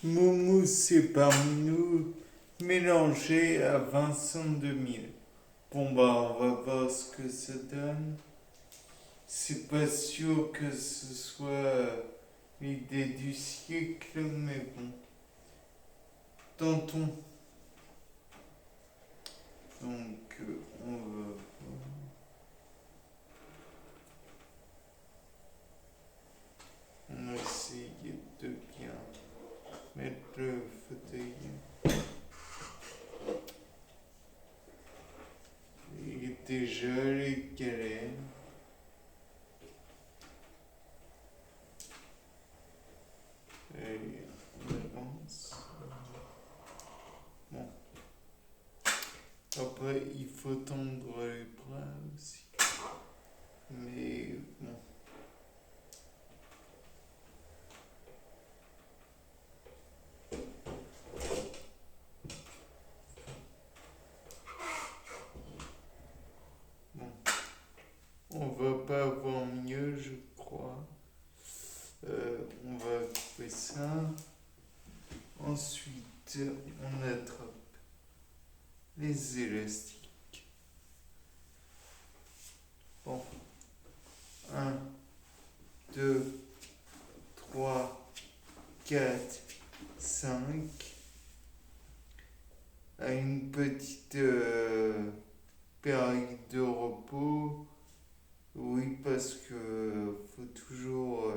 Moumou, c'est parmi nous, mélangé à Vincent 2000. Bon bah, on va voir ce que ça donne. C'est pas sûr que ce soit l'idée du siècle, mais bon, tentons. Donc, on va essayer de bien mettre le fauteuil. Et déjà les galères. Et on avance. Bon. Après, il faut tendre les bras aussi. Mais bon. Bon. On va pas avoir mieux, je crois. On va couper ça. Ensuite, on attrape les élastiques. Bon. Un, 2, 3, 4, 5. À une petite période de repos. Oui, parce que faut toujours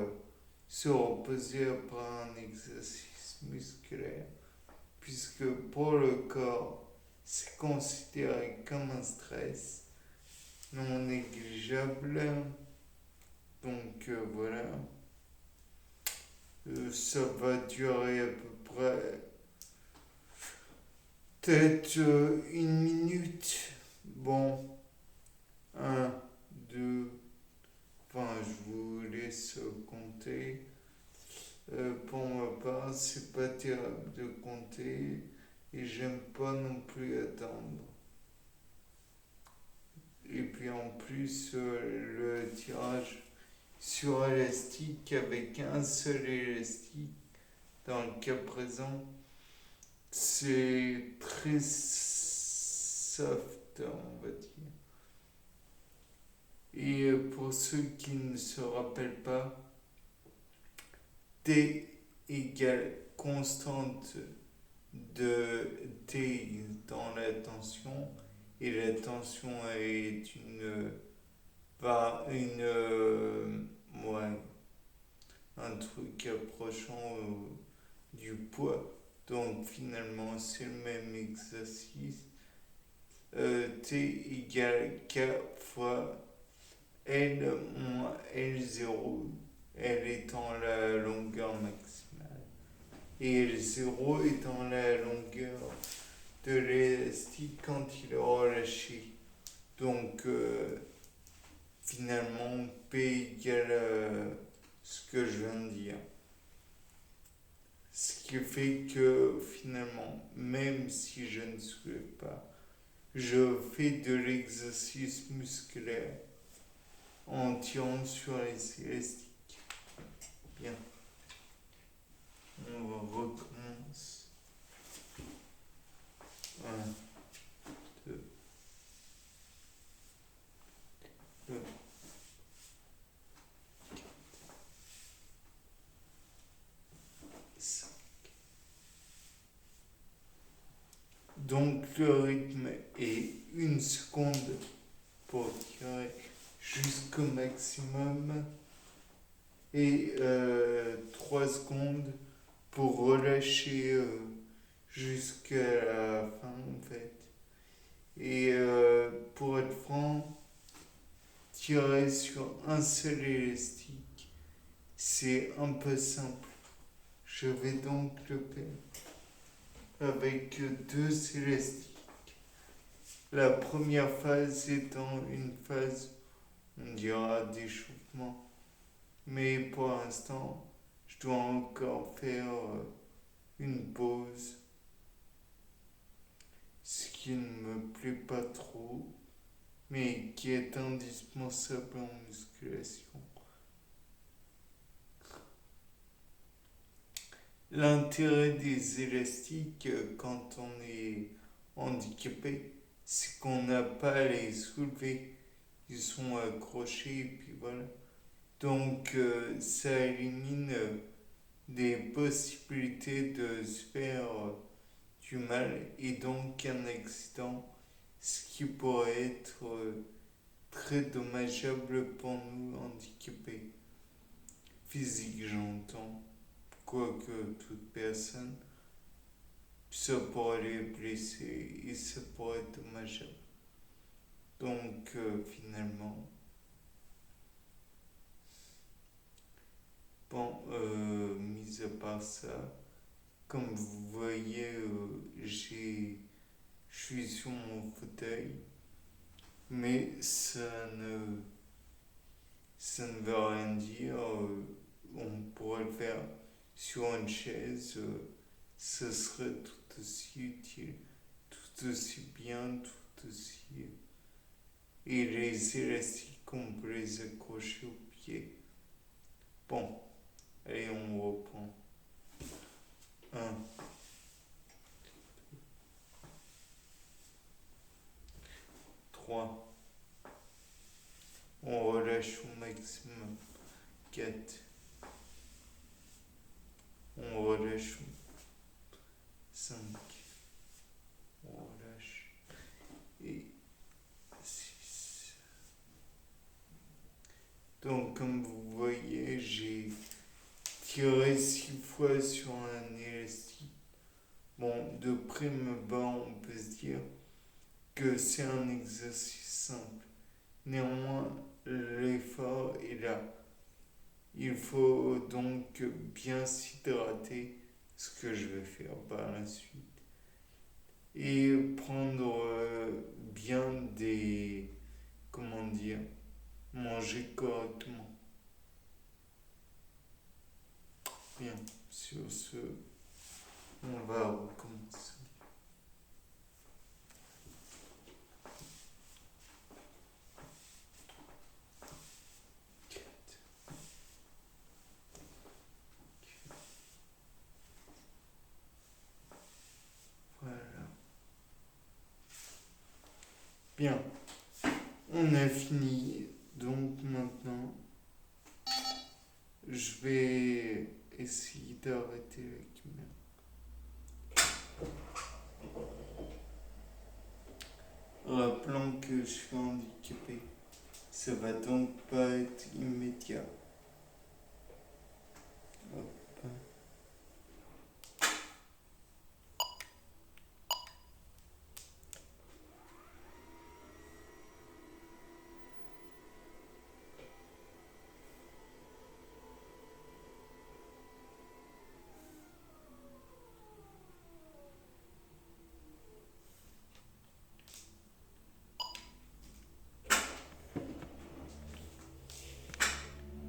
se reposer après un exercice musculaire, puisque pour le corps, c'est considéré comme un stress non négligeable. Donc voilà. Ça va durer à peu près peut-être une minute. Bon, un, deux, enfin je vous laisse compter. Pour ma part, c'est pas terrible de compter et j'aime pas non plus attendre. Et puis en plus, le tirage sur élastique avec un seul élastique, dans le cas présent, c'est très soft, on va dire. Et pour ceux qui ne se rappellent pas, T égale constante de T dans la tension, et la tension est ouais, un truc approchant du poids. Donc finalement, c'est le même exercice. T égale K fois L moins L0, L étant la longueur maximale. Et L0 étant la longueur de l'élastique quand il est relâché. Donc finalement, P égale ce que je viens de dire. Ce qui fait que finalement, même si je ne soulève pas, je fais de l'exercice musculaire en tirant sur les élastiques. Bien, on recommence. 1, 2, 2. Donc le rythme est 1 seconde pour tirer jusqu'au maximum et 3 secondes pour relâcher jusqu'à la fin en fait. Et pour être franc, tirer sur un seul élastique, c'est un peu simple. Je vais donc le faire avec 2 élastiques. La première phase étant une phase, on dira, d'échauffement. Mais pour l'instant, je dois encore faire une pause, ce qui ne me plaît pas trop, mais qui est indispensable en musculation. l'intérêt des élastiques quand on est handicapé, c'est qu'on n'a pas à les soulever. Ils sont accrochés et puis voilà. Donc ça élimine des possibilités de se faire du mal et donc un accident, ce qui pourrait être très dommageable pour nous handicapés. Physique, j'entends, quoique toute personne, ça pourrait les blesser et ça pourrait être dommageable. Donc finalement, bon, mis à part ça, comme vous voyez, je suis sur mon fauteuil, mais ça ne veut rien dire. On pourrait le faire sur une chaise, ce serait tout aussi utile, tout aussi bien, tout aussi. Et les élastiques, on peut les accrocher au pied. Bon, allez, on reprend. Un, 3. On relâche au maximum. 4. On relâche. 5. On relâche. Et 6. Donc, comme vous voyez, j'ai tiré 6 fois sur un élastique. Bon, de prime abord, on peut se dire que c'est un exercice simple. Néanmoins, l'effort est là. Il faut donc bien s'hydrater, ce que je vais faire par la suite. Et prendre bien comment dire, manger correctement. Bien, sur ce, on va recommencer. Voilà. Bien, on a fini. Donc maintenant, je vais essayer d'arrêter la caméra. Rappelant que je suis handicapé, ça va donc pas être immédiat.